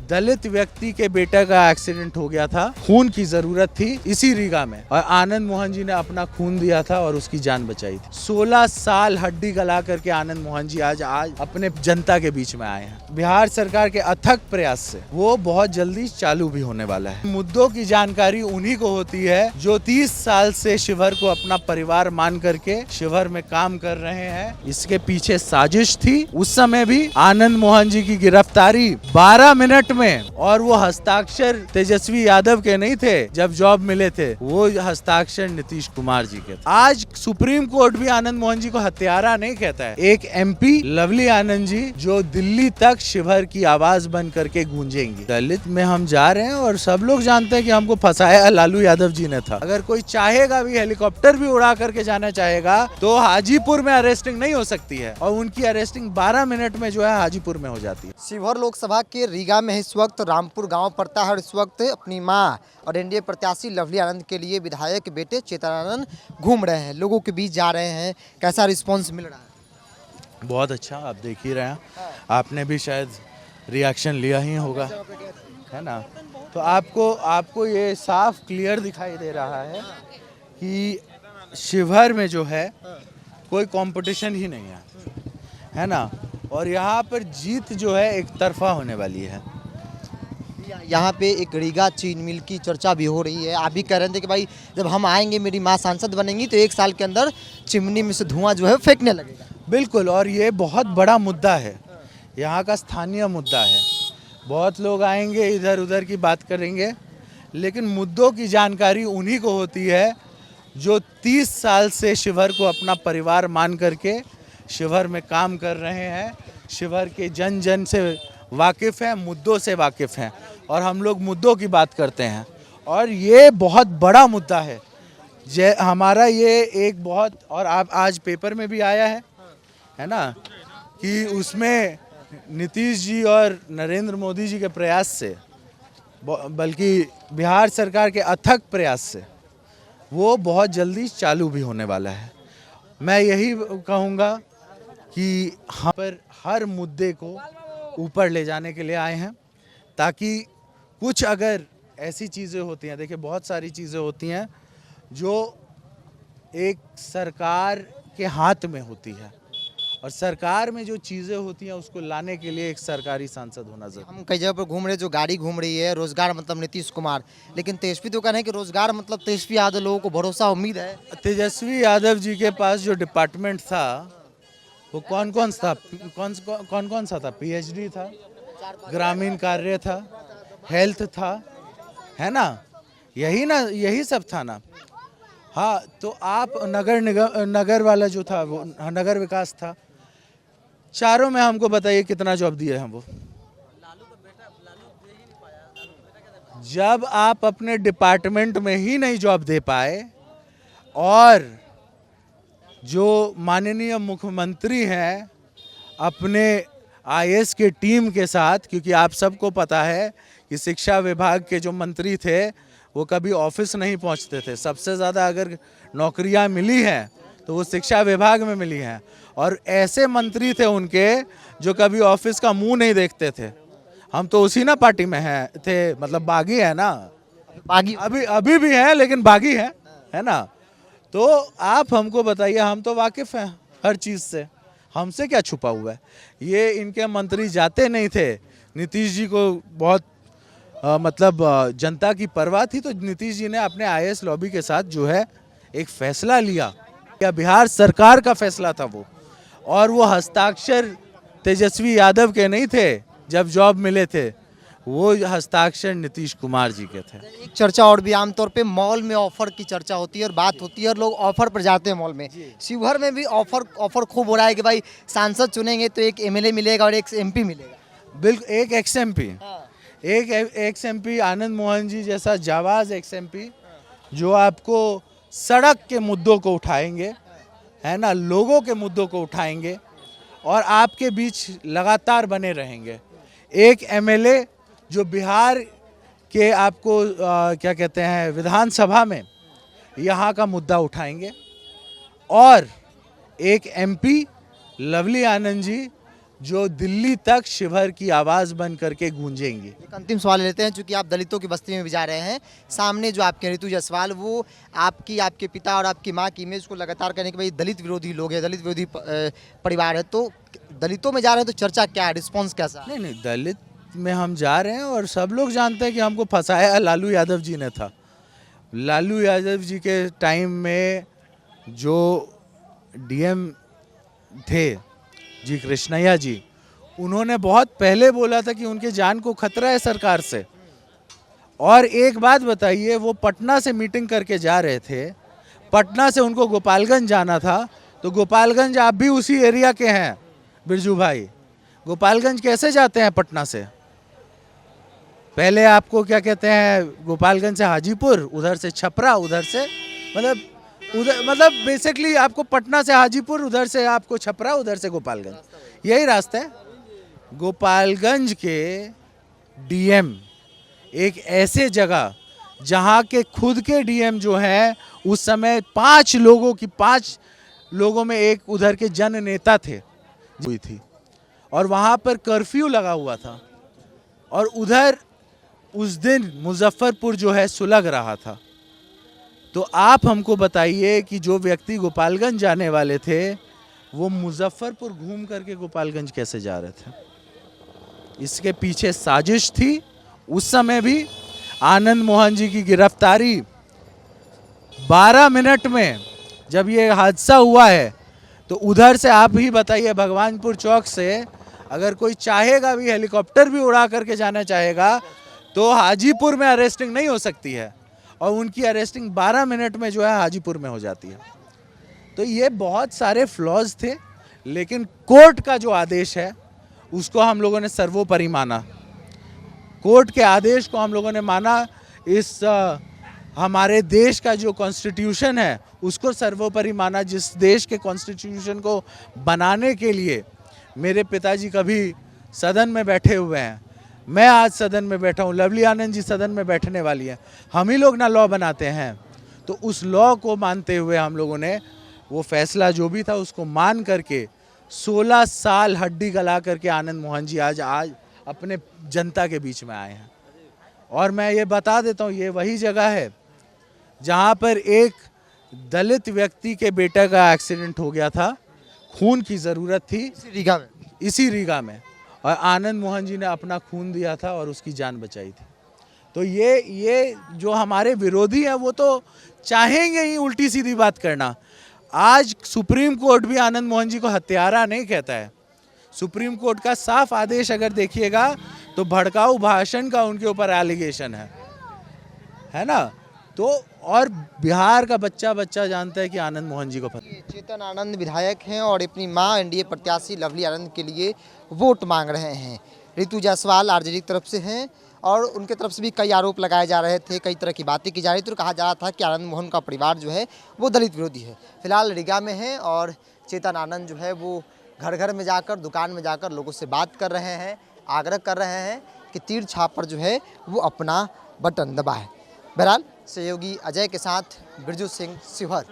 दलित व्यक्ति के बेटे का एक्सीडेंट हो गया था, खून की जरूरत थी इसी रीगा में, और आनंद मोहन जी ने अपना खून दिया था और उसकी जान बचाई थी। 16 साल हड्डी गला करके आनंद मोहन जी आज अपने जनता के बीच में आए हैं। बिहार सरकार के अथक प्रयास से वो बहुत जल्दी चालू भी होने वाला है। मुद्दों की जानकारी उन्हीं को होती है जो 30 साल से शिवहर को अपना परिवार मान करके शिवहर में काम कर रहे हैं। इसके पीछे साजिश थी। उस समय भी आनंद मोहन जी की गिरफ्तारी 12 मिनट में, और वो हस्ताक्षर तेजस्वी यादव के नहीं थे जब जॉब मिले थे, वो हस्ताक्षर नीतीश कुमार जी के थे। आज सुप्रीम कोर्ट भी आनंद मोहन जी को हत्यारा नहीं कहता है। एक एमपी लवली आनंद जी जो दिल्ली तक शिवहर की आवाज बन करके गूंजेंगी। दलित में हम जा रहे हैं और सब लोग जानते हैं कि हमको फंसाया लालू यादव जी ने था। अगर कोई चाहेगा भी, हेलीकॉप्टर भी उड़ा करके जाना चाहेगा तो हाजीपुर में अरेस्टिंग नहीं हो सकती है, और उनकी अरेस्टिंग 12 मिनट में जो है हाजीपुर में हो जाती है। शिवहर लोकसभा के रीगा में इस वक्त रामपुर गांव पड़ता है और इस वक्त अपनी मां और एनडीए प्रत्याशी लवली आनंद के लिए विधायक बेटे चेतनानंद घूम रहे हैं, लोगों के बीच जा रहे हैं। कैसा रिस्पांस मिल रहा है? बहुत अच्छा, आप देख ही रहे हैं। आपने भी शायद रिएक्शन लिया ही होगा, है ना? तो आपको ये साफ क्लियर दिखाई दे रहा है कि शिवहर में जो है कोई कंपटीशन ही नहीं है ना? और यहाँ पर जीत जो है एक तरफा होने वाली है। यहाँ पे एक रीगा चीन मिल की चर्चा भी हो रही है। आप भी कह रहे थे कि भाई जब हम आएंगे, मेरी माँ सांसद बनेंगी तो 1 साल के अंदर चिमनी में से धुआं जो है फेंकने लगेगा। बिल्कुल, और ये बहुत बड़ा मुद्दा है, यहाँ का स्थानीय मुद्दा है। बहुत लोग आएंगे, इधर उधर की बात करेंगे, लेकिन मुद्दों की जानकारी उन्हीं को होती है जो 30 साल से शिवहर को अपना परिवार मान करके शिवहर में काम कर रहे हैं, शिवहर के जन जन से वाकिफ़ हैं, मुद्दों से वाकिफ़ हैं, और हम लोग मुद्दों की बात करते हैं। और ये बहुत बड़ा मुद्दा है हमारा, ये एक बहुत, और आप आज पेपर में भी आया है ना, कि उसमें नीतीश जी और नरेंद्र मोदी जी के प्रयास से, बल्कि बिहार सरकार के अथक प्रयास से, वो बहुत जल्दी चालू भी होने वाला है। मैं यही कहूँगा कि हम पर हर मुद्दे को ऊपर ले जाने के लिए आए हैं, ताकि कुछ अगर ऐसी चीज़ें होती हैं, देखिए बहुत सारी चीज़ें होती हैं जो एक सरकार के हाथ में होती है, और सरकार में जो चीज़ें होती हैं उसको लाने के लिए एक सरकारी सांसद होना जरूरी। हम कई जगह पर घूम रहे, जो गाड़ी घूम रही है रोजगार मतलब नीतीश कुमार, लेकिन तेजस्वी तो कहना है कि रोजगार मतलब तेजस्वी यादव, लोगों को भरोसा उम्मीद है। तेजस्वी यादव जी के पास जो डिपार्टमेंट था वो कौन कौन सा था? पीएचडी था, ग्रामीण कार्य था, हेल्थ था, है ना? यही सब था ना। हाँ, तो आप नगर वाला जो था वो नगर विकास था। चारों में हमको बताइए कितना जॉब दिए हैं वो? जब आप अपने डिपार्टमेंट में ही नहीं जॉब दे पाए, और जो माननीय मुख्यमंत्री हैं अपने आईएएस के टीम के साथ, क्योंकि आप सबको पता है कि शिक्षा विभाग के जो मंत्री थे वो कभी ऑफिस नहीं पहुंचते थे। सबसे ज़्यादा अगर नौकरियां मिली हैं तो वो शिक्षा विभाग में मिली हैं, और ऐसे मंत्री थे उनके जो कभी ऑफिस का मुंह नहीं देखते थे। हम तो उसी ना पार्टी में थे, मतलब बागी है ना, बागी अभी भी है, लेकिन बागी है ना? तो आप हमको बताइए, हम तो वाकिफ़ हैं हर चीज़ से, हमसे क्या छुपा हुआ है? ये इनके मंत्री जाते नहीं थे। नीतीश जी को बहुत मतलब जनता की परवाह थी, तो नीतीश जी ने अपने आईएएस लॉबी के साथ जो है एक फैसला लिया, या बिहार सरकार का फैसला था वो, और वो हस्ताक्षर तेजस्वी यादव के नहीं थे जब जॉब मिले थे, वो हस्ताक्षर नीतीश कुमार जी के थे। एक चर्चा और भी, आमतौर पे मॉल में ऑफर की चर्चा होती है और बात होती है और लोग ऑफर पर जाते हैं मॉल में। शिवहर में भी ऑफर खूब हो रहा है कि भाई सांसद चुनेंगे तो एक एमएलए मिलेगा और एक एमपी मिलेगा। बिल्कुल, एक एक्स एमपी आनंद मोहन जी जैसा जाबाज एक्स एमपी, जो आपको सड़क के मुद्दों को उठाएंगे, है ना, लोगों के मुद्दों को उठाएंगे और आपके बीच लगातार बने रहेंगे। एक एमएलए जो बिहार के आपको क्या कहते हैं, विधानसभा में यहाँ का मुद्दा उठाएंगे, और एक एमपी लवली आनंद जी जो दिल्ली तक शिवहर की आवाज़ बन करके गूंजेंगी। एक अंतिम सवाल लेते हैं, चूंकि आप दलितों की बस्ती में भी जा रहे हैं। सामने जो आपके ऋतु जायसवाल, वो आपके पिता और आपकी माँ की इमेज को लगातार कहने कि भाई दलित विरोधी लोग हैं, दलित विरोधी परिवार है, तो दलितों में जा रहे हैं तो चर्चा क्या है, रिस्पॉन्स कैसा है? नहीं, दलित में हम जा रहे हैं और सब लोग जानते हैं कि हमको फंसाया लालू यादव जी ने था। लालू यादव जी के टाइम में जो डीएम थे जी कृष्णैया जी, उन्होंने बहुत पहले बोला था कि उनके जान को खतरा है सरकार से। और एक बात बताइए, वो पटना से मीटिंग करके जा रहे थे, पटना से उनको गोपालगंज जाना था, तो गोपालगंज आप भी उसी एरिया के हैं बिरजू भाई, गोपालगंज कैसे जाते हैं पटना से? पहले आपको क्या कहते हैं, गोपालगंज से हाजीपुर, उधर से छपरा, उधर से मतलब बेसिकली आपको पटना से हाजीपुर, उधर से आपको छपरा, उधर से गोपालगंज, यही रास्ता है। गोपालगंज के डीएम एक ऐसे जगह जहाँ के खुद के डीएम जो हैं उस समय 5 लोगों में एक उधर के जन नेता थे हुई थी, और वहाँ पर कर्फ्यू लगा हुआ था, और उधर उस दिन मुजफ्फरपुर जो है सुलग रहा था। तो आप हमको बताइए कि जो व्यक्ति गोपालगंज जाने वाले थे वो मुजफ्फरपुर घूम करके गोपालगंज कैसे जा रहे थे? इसके पीछे साजिश थी। उस समय भी आनंद मोहन जी की गिरफ्तारी 12 मिनट में जब ये हादसा हुआ है, तो उधर से आप ही बताइए, भगवानपुर चौक से अगर कोई चाहेगा भी, हेलीकॉप्टर भी उड़ा करके जाना चाहेगा, तो हाजीपुर में अरेस्टिंग नहीं हो सकती है, और उनकी अरेस्टिंग 12 मिनट में जो है हाजीपुर में हो जाती है। तो ये बहुत सारे फ्लॉज थे, लेकिन कोर्ट का जो आदेश है उसको हम लोगों ने सर्वोपरि माना। कोर्ट के आदेश को हम लोगों ने माना। इस हमारे देश का जो कॉन्स्टिट्यूशन है उसको सर्वोपरि माना, जिस देश के कॉन्स्टिट्यूशन को बनाने के लिए मेरे पिताजी कभी सदन में बैठे हुए हैं, मैं आज सदन में बैठा हूँ, लवली आनंद जी सदन में बैठने वाली है, हम ही लोग ना लॉ बनाते हैं। तो उस लॉ को मानते हुए हम लोगों ने वो फैसला जो भी था उसको मान करके 16 साल हड्डी गला करके आनंद मोहन जी आज अपने जनता के बीच में आए हैं। और मैं ये बता देता हूँ, ये वही जगह है जहाँ पर एक दलित व्यक्ति के बेटे का एक्सीडेंट हो गया था, खून की ज़रूरत थी इसी रीगा में, और आनंद मोहन जी ने अपना खून दिया था और उसकी जान बचाई थी। तो ये जो हमारे विरोधी हैं वो तो चाहेंगे ही उल्टी सीधी बात करना। आज सुप्रीम कोर्ट भी आनंद मोहन जी को हत्यारा नहीं कहता है। सुप्रीम कोर्ट का साफ आदेश अगर देखिएगा तो भड़काऊ भाषण का उनके ऊपर एलिगेशन है ना। तो और बिहार का बच्चा जानता है कि आनंद मोहन जी को चेतन आनंद विधायक हैं और अपनी मां एनडीए प्रत्याशी लवली आनंद के लिए वोट मांग रहे हैं। ऋतु जायसवाल आरजेडी की तरफ से हैं और उनके तरफ से भी कई आरोप लगाए जा रहे थे, कई तरह की बातें की जा रही थी, तो कहा जा रहा था कि आनंद मोहन का परिवार जो है वो दलित विरोधी है। फिलहाल रीगा में है और चेतन आनंद जो है वो घर घर में जाकर, दुकान में जाकर लोगों से बात कर रहे हैं, आग्रह कर रहे हैं कि तीर छाप पर जो है वो अपना बटन दबाए। बहरहाल सहयोगी अजय के साथ बिरजू सिंह, शिवहर।